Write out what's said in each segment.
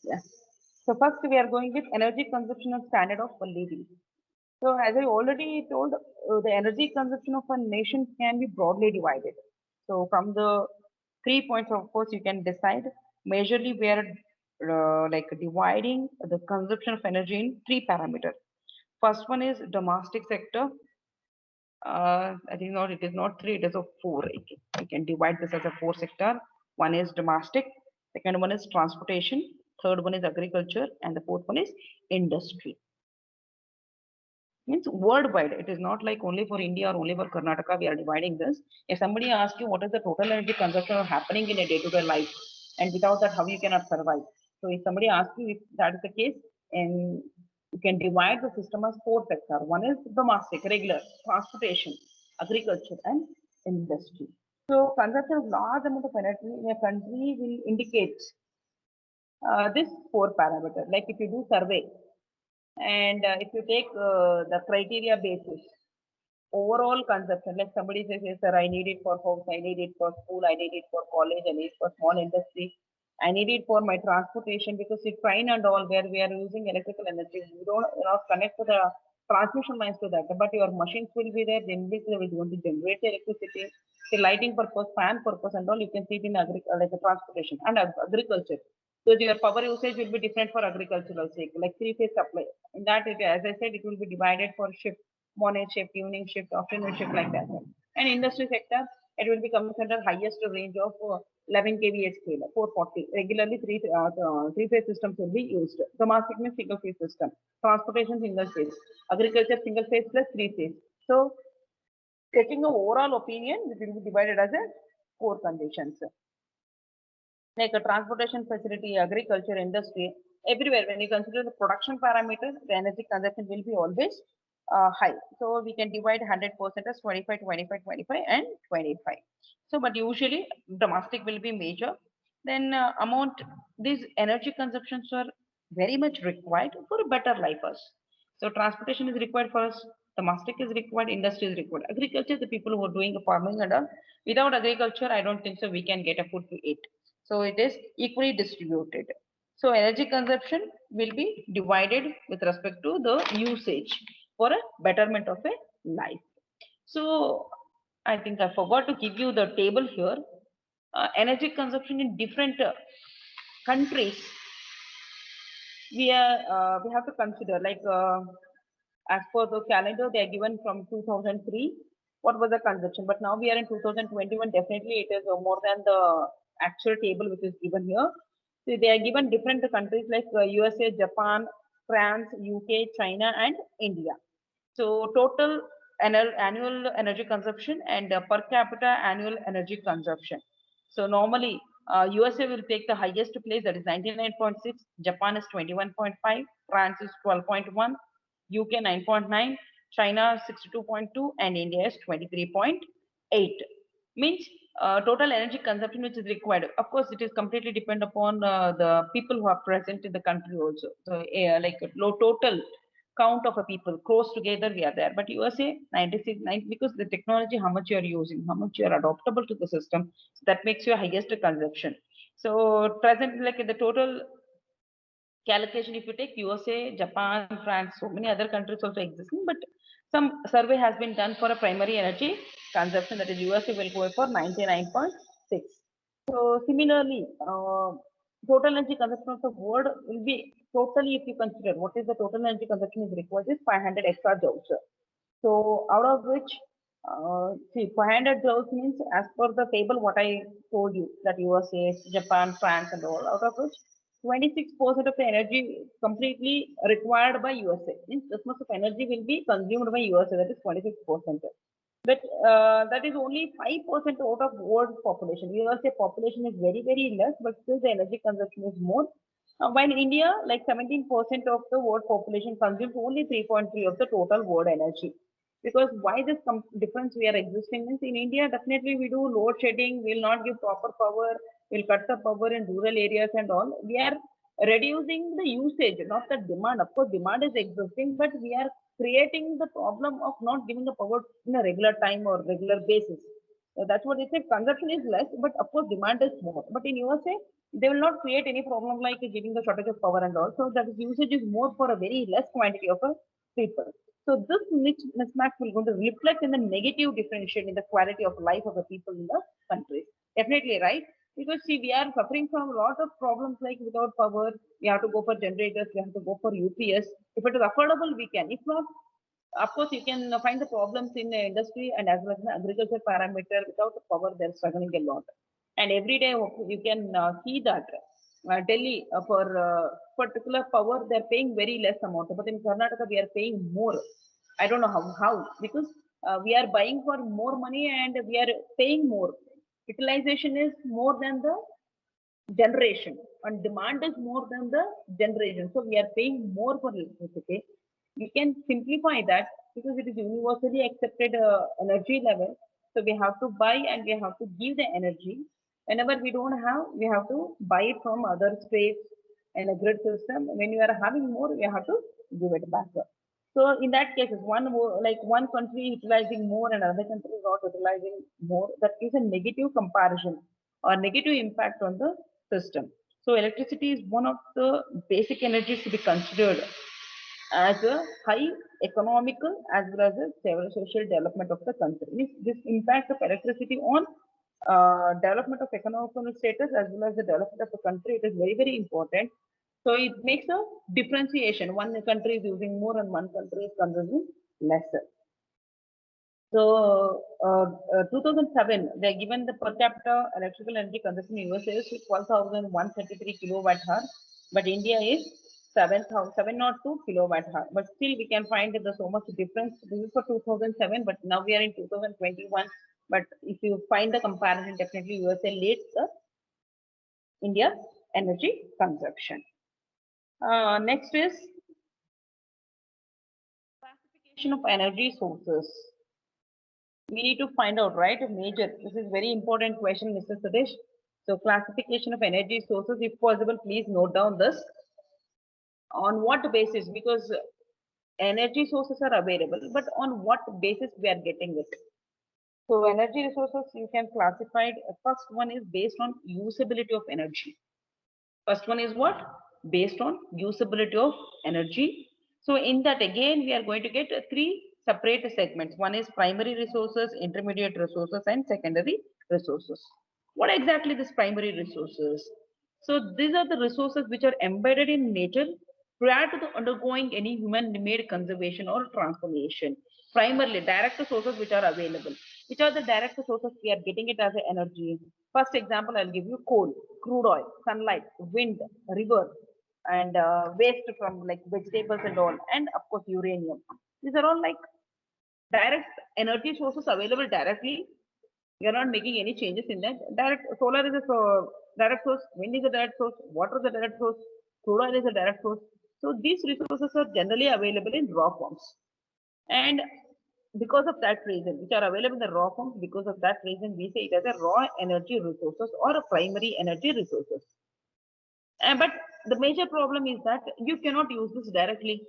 Yeah. So first we are going with energy consumption and standard of living. So as I already told, the energy consumption of a nation can be broadly divided. So from the 3 points, of course, you can decide. Majorly, we are like dividing the consumption of energy in three parameters. First one is domestic sector. I think not, it is not three, it is a four. I can divide this as a four sector. One is domestic, second one is transportation, third one is agriculture, and the fourth one is industry. Means worldwide. It is not like only for India or only for Karnataka we are dividing this. If somebody asks you what is the total energy consumption happening in a day-to-day life, and without that how you cannot survive. So if somebody asks you if that is the case, and you can divide the system as four sectors. One is domestic, regular, transportation, agriculture, and industry. So consumption of large amount of energy in a country will indicate this four parameter. Like if you do survey, and if you take the criteria basis, overall consumption, like somebody says, yes, sir, I need it for house, I need it for school, I need it for college, I need it for small industry, I need it for my transportation because the train and all where we are using electrical energy, you don't connect to the transmission lines to that, but your machines will be there, then they will going to generate the electricity, the lighting purpose, fan purpose, and all you can see it in like the transportation and agriculture. So your power usage will be different for agricultural cycle, like three-phase supply. In that, as I said, it will be divided for shift, morning shift, evening shift, afternoon shift, like that. And industry sector, it will be comes under highest range of 11 kVA scale, 440. Regularly, three-phase systems will be used. Domestic means single-phase system. Transportation, single-phase. Agriculture, single-phase plus three-phase. So, taking an overall opinion, it will be divided as a four conditions. Like a transportation facility, agriculture, industry, everywhere when you consider the production parameters, the energy consumption will be always high. So we can divide 100% as 25, 25, 25 and 25. So but usually domestic will be major. Then these energy consumptions are very much required for a better life us. So transportation is required for us, domestic is required, industry is required. Agriculture, the people who are doing farming and all, without agriculture, I don't think so we can get a food to eat. So it is equally distributed. So energy consumption will be divided with respect to the usage for a betterment of a life. So I think I forgot to give you the table here. Energy consumption in different countries. We have to consider like as per the calendar they are given from 2003. What was the consumption? But now we are in 2021. Definitely, it is more than the actual table which is given here. So they are given different countries like USA, Japan, France, UK, China, and India. So total annual energy consumption and per capita annual energy consumption. So normally USA will take the highest place, that is 99.6, Japan is 21.5, France is 12.1, UK 9.9, China 62.2, and India is 23.8. Means total energy consumption which is required. Of course, it is completely depend upon the people who are present in the country also. So like low total count of a people close together we are there, but USA 96 90, because the technology how much you are using, how much you are adaptable to the system, that makes your highest consumption. So present like in the total calculation, if you take USA, Japan, France, so many other countries also existing, but some survey has been done for a primary energy consumption, that is USA will go for 99.6. So similarly, total energy consumption of the world will be totally, if you consider what is the total energy consumption is required is 500 extra joules. So out of which, see 500 joules means as per the table what I told you that USA, Japan, France and all, out of which 26% of the energy completely required by USA. Means this much of energy will be consumed by USA, that is 26%. But that is only 5% out of world population. USA population is very, very less, but still the energy consumption is more. While India, like 17% of the world population consumes only 3.3 of the total world energy. Because why this difference we are existing means in India, definitely we do load shedding, we will not give proper power, we'll cut the power in rural areas and all. We are reducing the usage, not the demand. Of course, demand is existing, but we are creating the problem of not giving the power in a regular time or regular basis. So that's what they say. Consumption is less, but of course demand is more. But in USA, they will not create any problem like giving the shortage of power and all. So that usage is more for a very less quantity of a people. So this mismatch will going to reflect in the negative differentiation in the quality of life of the people in the countries. Definitely, right? Because see, we are suffering from a lot of problems like without power, we have to go for generators, we have to go for UPS. If it is affordable, we can. If not, of course, you can find the problems in the industry and as well as in the agriculture parameter. Without the power, they're struggling a lot. And every day you can see that Delhi for particular power, they're paying very less amount. But in Karnataka, we are paying more. I don't know how because we are buying for more money and we are paying more. Utilization is more than the generation and demand is more than the generation. So we are paying more for electricity. We can simplify that because it is universally accepted energy level. So we have to buy and we have to give the energy. Whenever we don't have, we have to buy it from other states and a grid system. When you are having more, we have to give it back. So in that case, one country utilizing more and another country is not utilizing more. That is a negative comparison or negative impact on the system. So electricity is one of the basic energies to be considered as a high economical as well as a social development of the country. This impact of electricity on development of economical status as well as the development of the country, it is very, very important. So it makes a differentiation. One country is using more and one country is consuming lesser. So 2007, they given the per capita electrical energy consumption in USA is 12,133 kilowatt hour, but India is 702 kilowatt hour. But still we can find that there's so much difference. This is for 2007, but now we are in 2021. But if you find the comparison, definitely USA leads the India energy consumption. Next is classification of energy sources. We need to find out, right? Major. This is very important question, Mr. Sudesh. So classification of energy sources, if possible, please note down this. On what basis? Because energy sources are available, but on what basis we are getting it? So energy resources, you can classify it. First one is based on usability of energy. First one is what? Based on usability of energy. So in that again, we are going to get three separate segments. One is primary resources, intermediate resources, and secondary resources. What exactly these primary resources? So these are the resources which are embedded in nature prior to the undergoing any human-made conservation or transformation. Primarily direct sources which are available. Which are the direct sources we are getting it as an energy? First example, I'll give you coal, crude oil, sunlight, wind, river, and waste from like vegetables and all, and of course uranium. These are all like direct energy sources available directly. We are not making any changes in that. Direct solar is a direct source, wind is a direct source, water is a direct source, crude oil is a direct source. So these resources are generally available in raw forms. And because of that reason, which are available in the raw forms, because of that reason, we say it as a raw energy resources or a primary energy resources. But the major problem is that you cannot use this directly.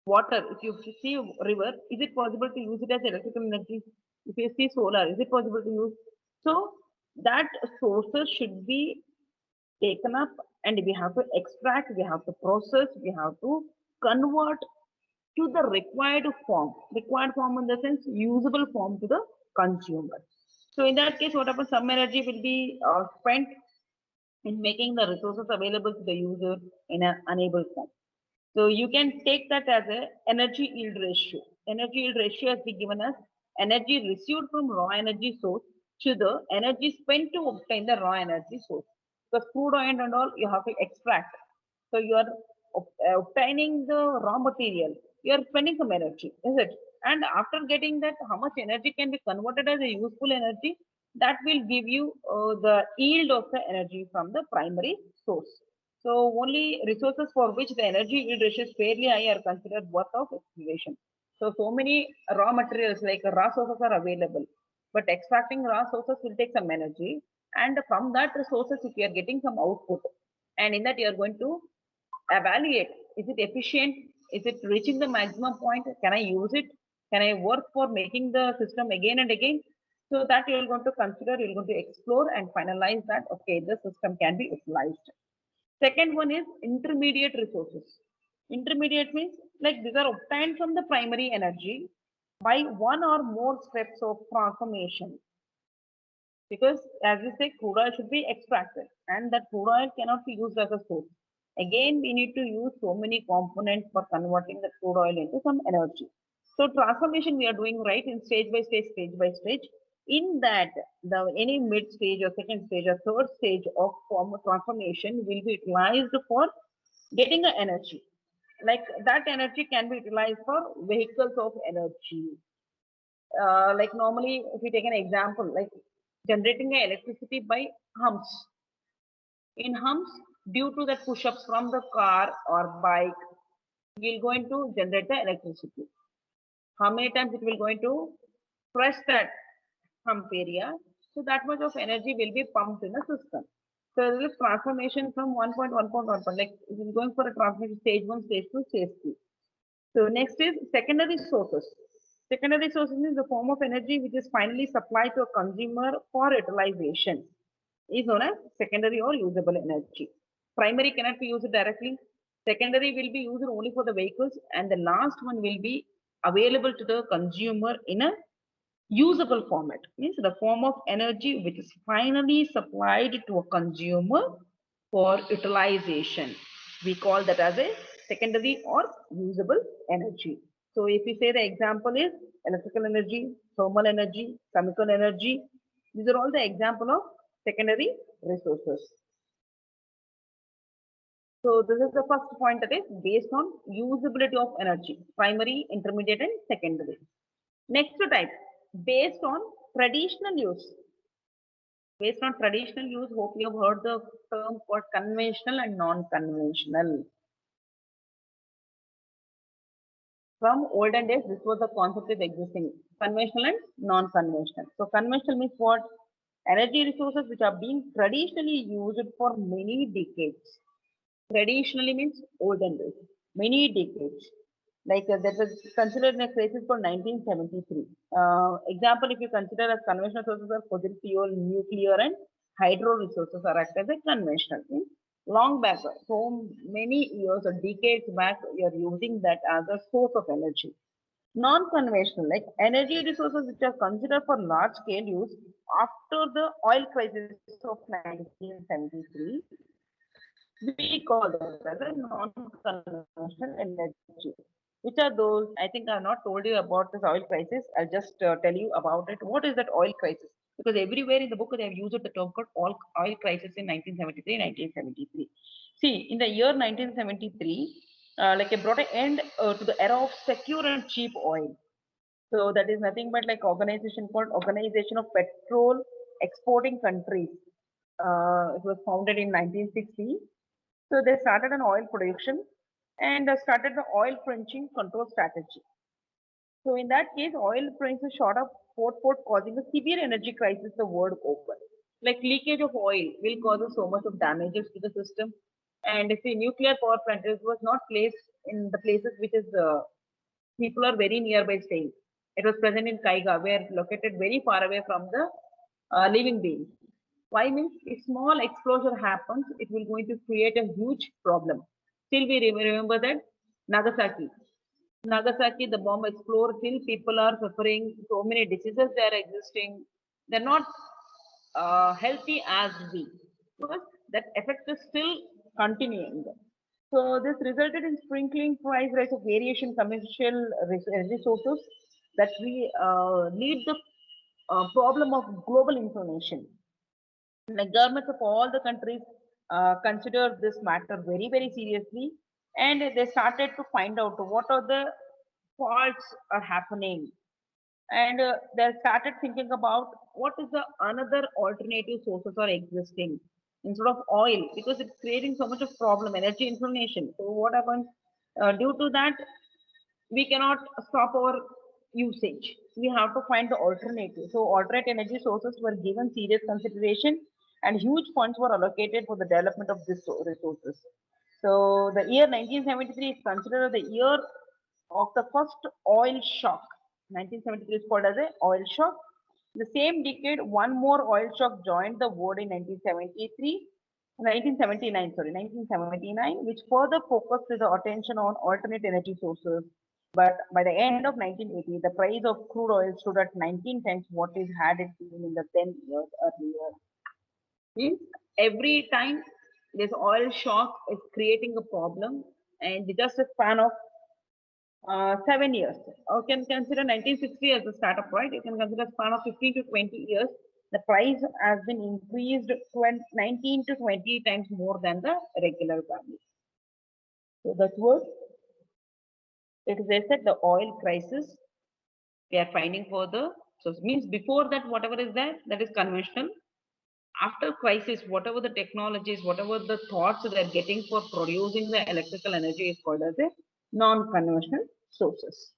Water, if you see river, is it possible to use it as electrical energy? If you see solar, is it possible to use? So that sources should be taken up and we have to extract, we have to process, we have to convert to the required form in the sense usable form to the consumer. So in that case, what happens? Some energy will be spent in making the resources available to the user in an unable form. So you can take that as a energy yield ratio. Energy yield ratio has been given as energy received from raw energy source to the energy spent to obtain the raw energy source. Because crude oil and all you have to extract. So you are obtaining the raw material. You are spending some energy, is it? And after getting that, how much energy can be converted as a useful energy? That will give you the yield of the energy from the primary source. So only resources for which the energy yield ratio is fairly high are considered worth of exploration. So many raw materials like raw sources are available, but extracting raw sources will take some energy. And from that resources, if you are getting some output, and in that you are going to evaluate, is it efficient? Is it reaching the maximum point? Can I use it? Can I work for making the system again and again? So that you're going to consider, you're going to explore and finalize that, okay, the system can be utilized. Second one is intermediate resources. Intermediate means like these are obtained from the primary energy by one or more steps of transformation. Because as we say, crude oil should be extracted and that crude oil cannot be used as a source. Again, we need to use so many components for converting the crude oil into some energy. So transformation we are doing right in stage by stage, stage by stage. In that, any mid stage or second stage or third stage of form of transformation will be utilized for getting the energy. Like that energy can be utilized for vehicles of energy. Like normally, if we take an example, like generating electricity by humps. In humps, due to the push-ups from the car or bike, we're going to generate the electricity. How many times it will going to press that hump area? So that much of energy will be pumped in the system. So there is transformation from 1.1.1, like it is going for a transformation stage 1, stage 2, stage 3. So next is secondary sources. Secondary sources is the form of energy which is finally supplied to a consumer for utilization. Is known as secondary or usable energy. Primary cannot be used directly. Secondary will be used only for the vehicles, and the last one will be available to the consumer in a usable format. Means the form of energy which is finally supplied to a consumer for utilization. We call that as a secondary or usable energy. So if we say the example is electrical energy, thermal energy, chemical energy, these are all the example of secondary resources. So this is the first point, that is based on usability of energy, primary, intermediate and secondary. Next type, based on traditional use. Based on traditional use, hope you have heard the term called conventional and non-conventional. From olden days, this was the concept is existing, conventional and non-conventional. So conventional means what? Energy resources which are being traditionally used for many decades. Traditionally means olden days, many decades. Like that was considered in a crisis for 1973. Example, if you consider as conventional sources are fossil fuel, nuclear and hydro resources are act as a conventional. Means long back, so many years or decades back, you are using that as a source of energy. Non-conventional, like energy resources which are considered for large-scale use after the oil crisis of 1973, we call them as a non-conventional energy. Which are those? I think I've not told you about this oil crisis. I'll just tell you about it. What is that oil crisis? Because everywhere in the book they have used the term called oil crisis in 1973, 1973. See, in the year 1973, like it brought an end to the era of secure and cheap oil. So that is nothing but like organization called Organization of Petrol Exporting Countries. It was founded in 1960. So they started an oil production and started the oil trenching control strategy. So in that case, oil prices shot up port causing a severe energy crisis the world over. Like leakage of oil will cause so much of damages to the system. And if the nuclear power plant was not placed in the places which is people are very nearby staying. It was present in Kaiga, where located very far away from the living beings. Why means if small explosion happens, it will going to create a huge problem. Still, we remember that Nagasaki. Nagasaki, the bomb exploded. Still, people are suffering. So many diseases they are existing. They're not healthy as we, because that effect is still continuing. So this resulted in sprinkling price rise of variation commercial resources that we lead the problem of global information. Like governments of all the countries consider this matter very, very seriously, and they started to find out what are the faults are happening, and they started thinking about what is the another alternative sources are existing instead of oil, because it's creating so much of problem, energy inflation. So what happens due to that, we cannot stop our usage. We have to find the alternative. So alternate energy sources were given serious consideration and huge funds were allocated for the development of these resources. So the year 1973 is considered the year of the first oil shock. 1973 is called as a oil shock. The same decade, one more oil shock joined the world in 1979, which further focused the attention on alternate energy sources. But by the end of 1980, the price of crude oil stood at 19 times what it had been in the 10 years earlier. Means every time this oil shock is creating a problem, and just a span of 7 years. You can consider 1960 as the startup, right? You can consider a span of 15 to 20 years. The price has been increased 19 to 20 times more than the regular value. So that's what it is. They said the oil crisis we are finding further. So it means before that, whatever is there, that is conventional. After crisis, whatever the technologies, whatever the thoughts they are getting for producing the electrical energy is called as a non-conventional sources.